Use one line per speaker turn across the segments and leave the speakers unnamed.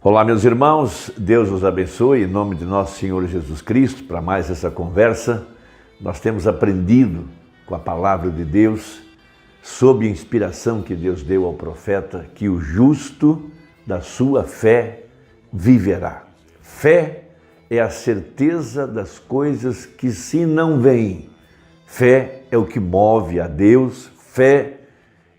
Olá, meus irmãos, Deus os abençoe, em nome de nosso Senhor Jesus Cristo, para mais essa conversa. Nós temos aprendido com a palavra de Deus, sob a inspiração que Deus deu ao profeta, que o justo da sua fé viverá. Fé é a certeza das coisas que se não veem. Fé é o que move a Deus, fé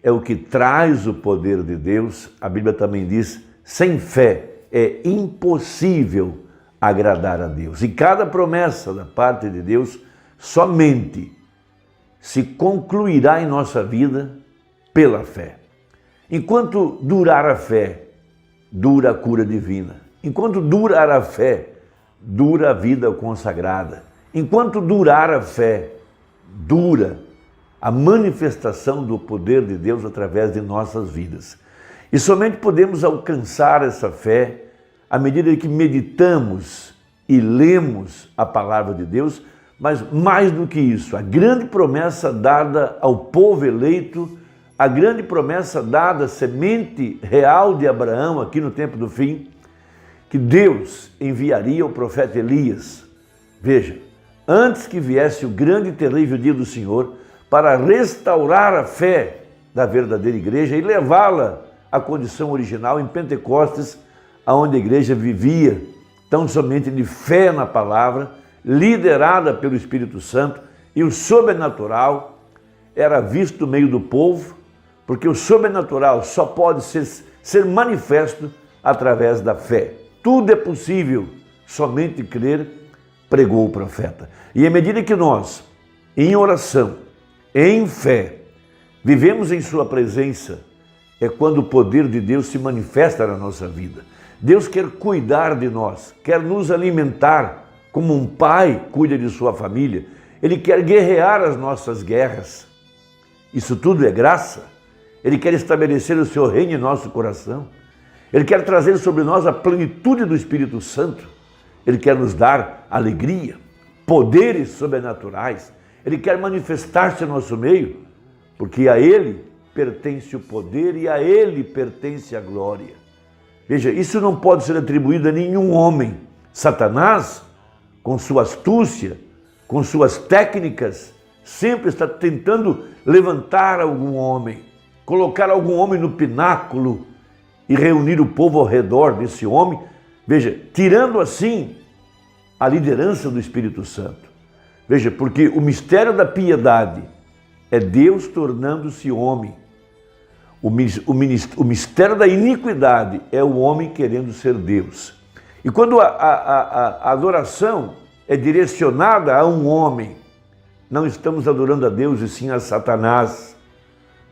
é o que traz o poder de Deus. A Bíblia também diz, sem fé é impossível agradar a Deus. E cada promessa da parte de Deus somente se concluirá em nossa vida pela fé. Enquanto durar a fé, dura a cura divina. Enquanto durar a fé, dura a vida consagrada. Enquanto durar a fé, dura a manifestação do poder de Deus através de nossas vidas. E somente podemos alcançar essa fé à medida que meditamos e lemos a palavra de Deus, mas mais do que isso, a grande promessa dada ao povo eleito, a grande promessa dada à semente real de Abraão aqui no tempo do fim, que Deus enviaria o profeta Elias. Veja, antes que viesse o grande e terrível dia do Senhor, para restaurar a fé da verdadeira igreja e levá-la à condição original em Pentecostes, onde a igreja vivia tão somente de fé na palavra, liderada pelo Espírito Santo, e o sobrenatural era visto no meio do povo, porque o sobrenatural só pode ser manifesto através da fé. Tudo é possível, somente crer, pregou o profeta. E à medida que nós, em oração, em fé, vivemos em sua presença, é quando o poder de Deus se manifesta na nossa vida. Deus quer cuidar de nós, quer nos alimentar como um pai cuida de sua família. Ele quer guerrear as nossas guerras. Isso tudo é graça. Ele quer estabelecer o seu reino em nosso coração. Ele quer trazer sobre nós a plenitude do Espírito Santo. Ele quer nos dar alegria, poderes sobrenaturais. Ele quer manifestar-se no nosso meio, porque a Ele pertence o poder e a Ele pertence a glória. Veja, isso não pode ser atribuído a nenhum homem. Satanás, com sua astúcia, com suas técnicas, sempre está tentando levantar algum homem, colocar algum homem no pináculo e reunir o povo ao redor desse homem, veja, tirando assim a liderança do Espírito Santo. Veja, porque o mistério da piedade é Deus tornando-se homem. O mistério da iniquidade é o homem querendo ser Deus. E quando a adoração é direcionada a um homem, não estamos adorando a Deus e sim a Satanás.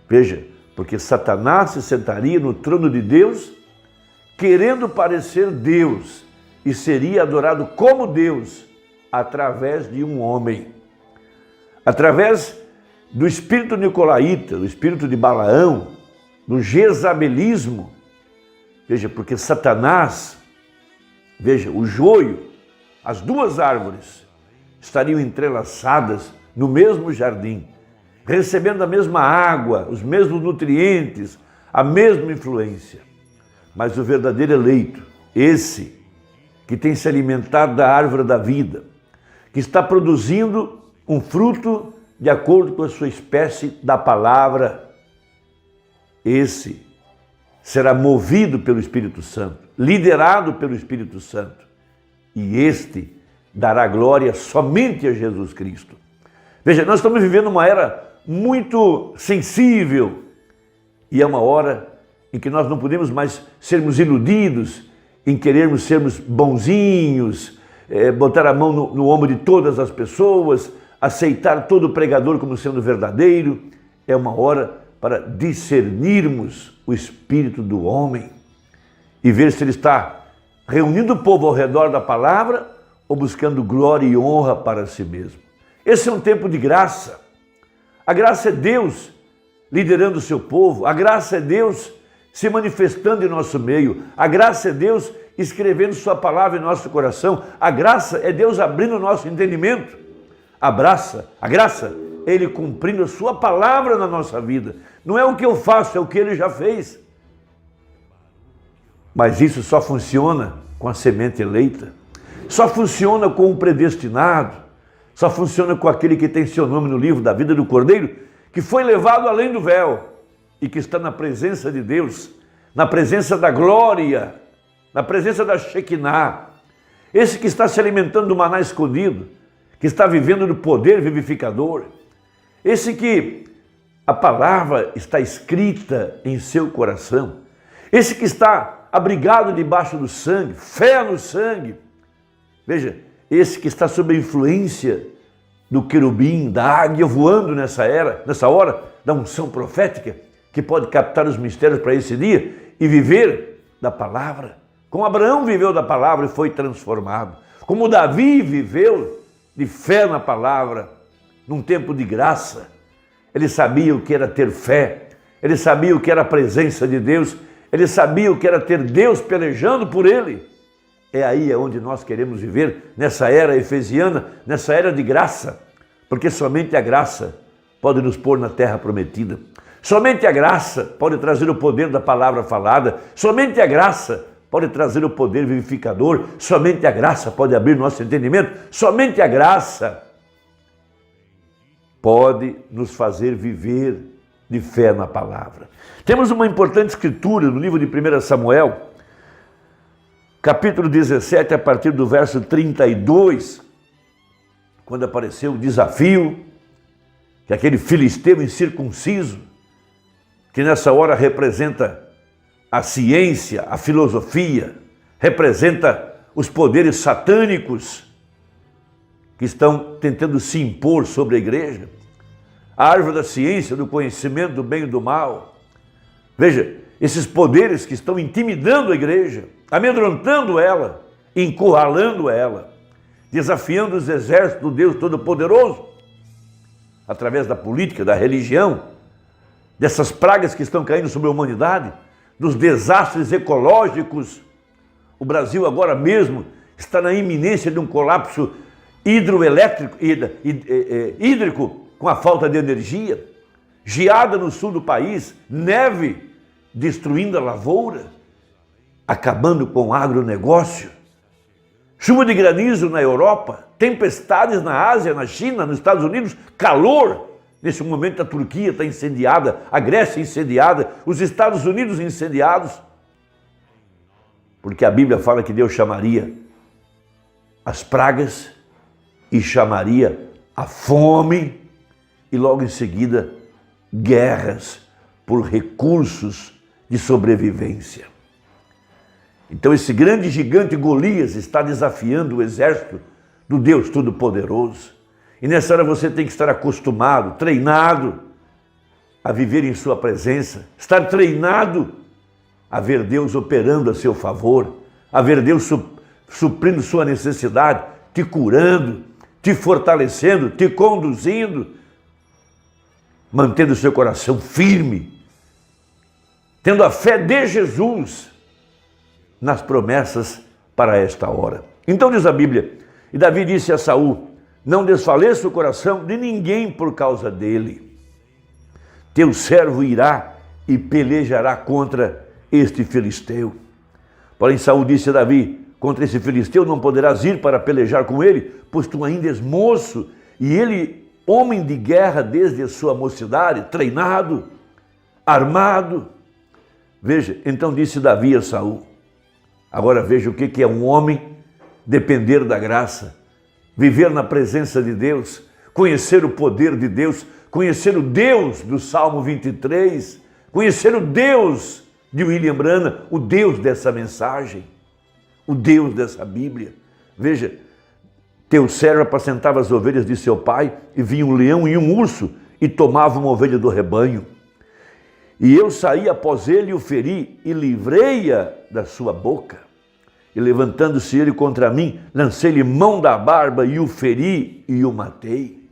Veja, porque Satanás se sentaria no trono de Deus, querendo parecer Deus, e seria adorado como Deus, através de um homem. Através do espírito nicolaíta, do espírito de Balaão, do jezabelismo. Veja, porque Satanás, veja, o joio, as duas árvores estariam entrelaçadas no mesmo jardim, recebendo a mesma água, os mesmos nutrientes, a mesma influência. Mas o verdadeiro eleito, esse que tem se alimentado da árvore da vida, que está produzindo um fruto de acordo com a sua espécie da palavra, esse será movido pelo Espírito Santo, liderado pelo Espírito Santo, e este dará glória somente a Jesus Cristo. Veja, nós estamos vivendo uma era muito sensível, e é uma hora em que nós não podemos mais sermos iludidos, em querermos sermos bonzinhos, botar a mão no ombro de todas as pessoas, aceitar todo pregador como sendo verdadeiro. É uma hora para discernirmos o espírito do homem e ver se ele está reunindo o povo ao redor da palavra ou buscando glória e honra para si mesmo. Esse é um tempo de graça. A graça é Deus liderando o seu povo. A graça é Deus se manifestando em nosso meio. A graça é Deus escrevendo sua palavra em nosso coração. A graça é Deus abrindo o nosso entendimento. A graça é Ele cumprindo a sua palavra na nossa vida. Não é o que eu faço, é o que Ele já fez. Mas isso só funciona com a semente eleita, só funciona com o predestinado, só funciona com aquele que tem seu nome no livro da vida do Cordeiro, que foi levado além do véu e que está na presença de Deus, na presença da glória, na presença da Shekinah. Esse que está se alimentando do maná escondido, que está vivendo do poder vivificador, esse que a palavra está escrita em seu coração, esse que está abrigado debaixo do sangue, fé no sangue. Veja, esse que está sob a influência do querubim, da águia voando nessa hora da unção profética, que pode captar os mistérios para esse dia e viver da palavra. Como Abraão viveu da palavra e foi transformado. Como Davi viveu de fé na palavra, num tempo de graça. Ele sabia o que era ter fé, ele sabia o que era a presença de Deus, ele sabia o que era ter Deus pelejando por ele. É aí onde nós queremos viver, nessa era efesiana, nessa era de graça, porque somente a graça pode nos pôr na terra prometida. Somente a graça pode trazer o poder da palavra falada, somente a graça pode trazer o poder vivificador, somente a graça pode abrir nosso entendimento, somente a graça pode nos fazer viver de fé na palavra. Temos uma importante escritura no livro de 1 Samuel, capítulo 17, a partir do verso 32, quando apareceu o desafio que aquele filisteu incircunciso, que nessa hora representa a ciência, a filosofia, representa os poderes satânicos que estão tentando se impor sobre a igreja, a árvore da ciência, do conhecimento do bem e do mal. Veja, esses poderes que estão intimidando a igreja, amedrontando ela, encurralando ela, desafiando os exércitos do Deus Todo-Poderoso, através da política, da religião, dessas pragas que estão caindo sobre a humanidade, dos desastres ecológicos. O Brasil agora mesmo está na iminência de um colapso hídrico com a falta de energia, geada no sul do país, neve destruindo a lavoura, acabando com o agronegócio, chuva de granizo na Europa, tempestades na Ásia, na China, nos Estados Unidos, calor. Nesse momento a Turquia está incendiada, a Grécia incendiada, os Estados Unidos incendiados, porque a Bíblia fala que Deus chamaria as pragas e chamaria a fome e logo em seguida guerras por recursos de sobrevivência. Então esse grande gigante Golias está desafiando o exército do Deus Todo-Poderoso. E nessa hora você tem que estar acostumado, treinado a viver em sua presença, estar treinado a ver Deus operando a seu favor, a ver Deus suprindo sua necessidade, te curando, te fortalecendo, te conduzindo, mantendo o seu coração firme, tendo a fé de Jesus nas promessas para esta hora. Então diz a Bíblia, e Davi disse a Saul: não desfaleça o coração de ninguém por causa dele. Teu servo irá e pelejará contra este filisteu. Porém Saul disse a Davi: contra esse filisteu não poderás ir para pelejar com ele, pois tu ainda és moço, e ele, homem de guerra desde a sua mocidade, treinado, armado. Veja, então disse Davi a Saul. Agora veja o que é um homem depender da graça, viver na presença de Deus, conhecer o poder de Deus, conhecer o Deus do Salmo 23, conhecer o Deus de William Branham, o Deus dessa mensagem, o Deus dessa Bíblia. Veja, teu servo apacentava as ovelhas de seu pai, e vinha um leão e um urso, e tomava uma ovelha do rebanho. E eu saí após ele e o feri, e livrei-a da sua boca. E levantando-se ele contra mim, lancei-lhe mão da barba e o feri e o matei.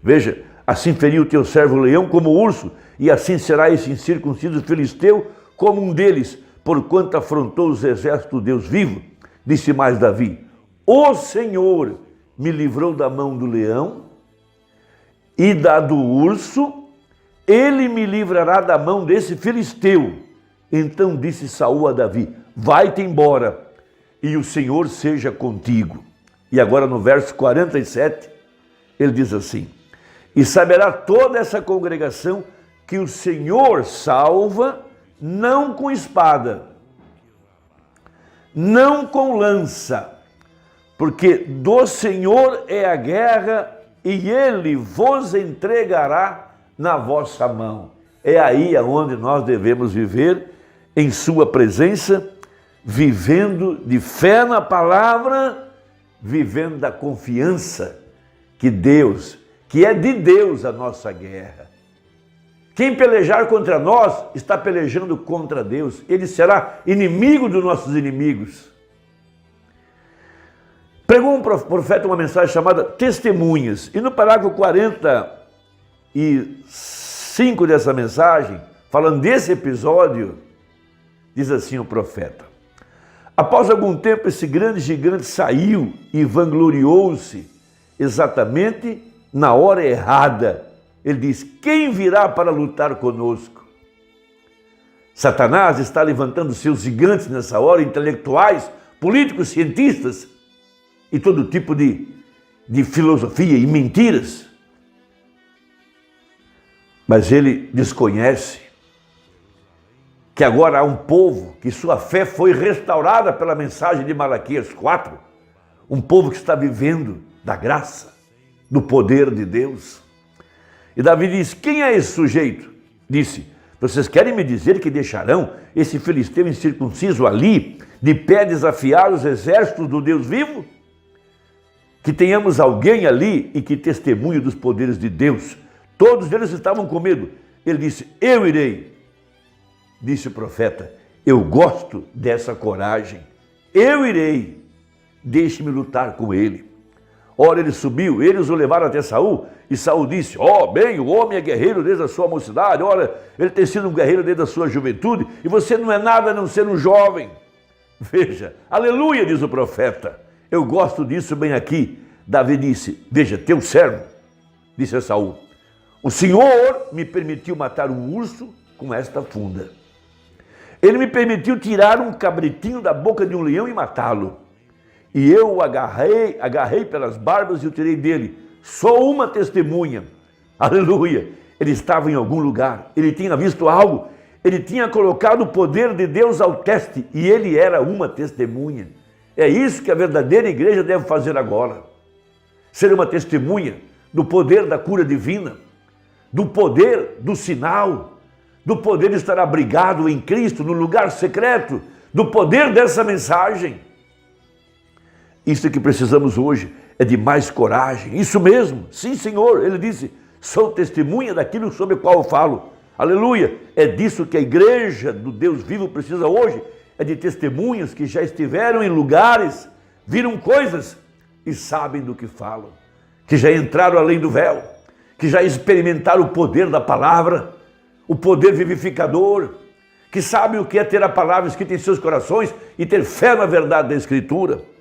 Veja, assim feriu o teu servo leão como o urso, e assim será esse incircunciso filisteu como um deles, porquanto afrontou os exércitos do Deus vivo. Disse mais Davi: o Senhor me livrou da mão do leão e da do urso, ele me livrará da mão desse filisteu. Então disse Saul a Davi: vai-te embora e o Senhor seja contigo. E agora no verso 47, ele diz assim: e saberá toda essa congregação que o Senhor salva, não com espada, não com lança, porque do Senhor é a guerra e Ele vos entregará na vossa mão. É aí aonde nós devemos viver, em sua presença, vivendo de fé na palavra, vivendo da confiança que Deus, que é de Deus a nossa guerra. Quem pelejar contra nós está pelejando contra Deus. Ele será inimigo dos nossos inimigos. Pregou um profeta uma mensagem chamada Testemunhas. E no parágrafo 45 dessa mensagem, falando desse episódio, diz assim o profeta: após algum tempo esse grande gigante saiu e vangloriou-se exatamente na hora errada. Ele diz: quem virá para lutar conosco? Satanás está levantando seus gigantes nessa hora, intelectuais, políticos, cientistas e todo tipo de filosofia e mentiras. Mas ele desconhece que agora há um povo que sua fé foi restaurada pela mensagem de Malaquias 4, um povo que está vivendo da graça, do poder de Deus. E Davi diz: quem é esse sujeito? Disse: vocês querem me dizer que deixarão esse filisteu incircunciso ali, de pé desafiar os exércitos do Deus vivo? Que tenhamos alguém ali e que testemunhe dos poderes de Deus. Todos eles estavam com medo. Ele disse: eu irei. Disse o profeta: eu gosto dessa coragem. Eu irei. Deixe-me lutar com ele. Ora, ele subiu, eles o levaram até Saul, e Saul disse: bem, o homem é guerreiro desde a sua mocidade, ora, ele tem sido um guerreiro desde a sua juventude, e você não é nada a não ser um jovem. Veja, aleluia, diz o profeta. Eu gosto disso bem aqui. Davi disse: veja, teu servo, disse a Saul, o Senhor me permitiu matar um urso com esta funda. Ele me permitiu tirar um cabritinho da boca de um leão e matá-lo. E eu o agarrei pelas barbas e o tirei dele. Sou uma testemunha. Aleluia. Ele estava em algum lugar, ele tinha visto algo, ele tinha colocado o poder de Deus ao teste e ele era uma testemunha. É isso que a verdadeira igreja deve fazer agora. Ser uma testemunha do poder da cura divina, do poder do sinal, do poder de estar abrigado em Cristo no lugar secreto, do poder dessa mensagem. Isso que precisamos hoje é de mais coragem. Isso mesmo, sim, Senhor. Ele disse: sou testemunha daquilo sobre o qual eu falo. Aleluia. É disso que a igreja do Deus vivo precisa hoje. É de testemunhas que já estiveram em lugares, viram coisas e sabem do que falam. Que já entraram além do véu. Que já experimentaram o poder da palavra, o poder vivificador. Que sabem o que é ter a palavra escrita em seus corações e ter fé na verdade da Escritura.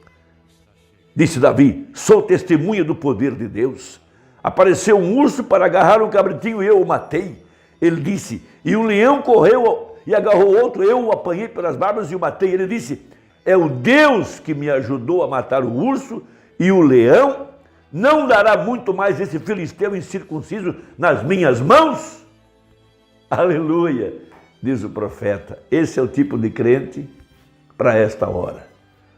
Disse Davi: sou testemunha do poder de Deus. Apareceu um urso para agarrar um cabritinho e eu o matei. Ele disse: e um leão correu e agarrou outro, eu o apanhei pelas barbas e o matei. Ele disse: é o Deus que me ajudou a matar o urso e o leão. Não dará muito mais esse filisteu incircunciso nas minhas mãos? Aleluia, diz o profeta. Esse é o tipo de crente para esta hora.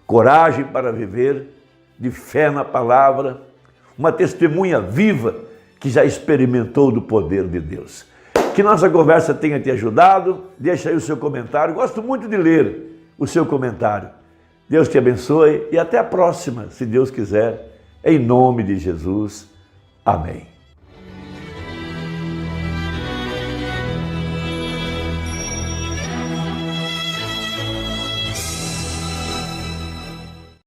Coragem para viver de fé na palavra, uma testemunha viva que já experimentou do poder de Deus. Que nossa conversa tenha te ajudado. Deixa aí o seu comentário. Gosto muito de ler o seu comentário. Deus te abençoe e até a próxima, se Deus quiser, em nome de Jesus. Amém.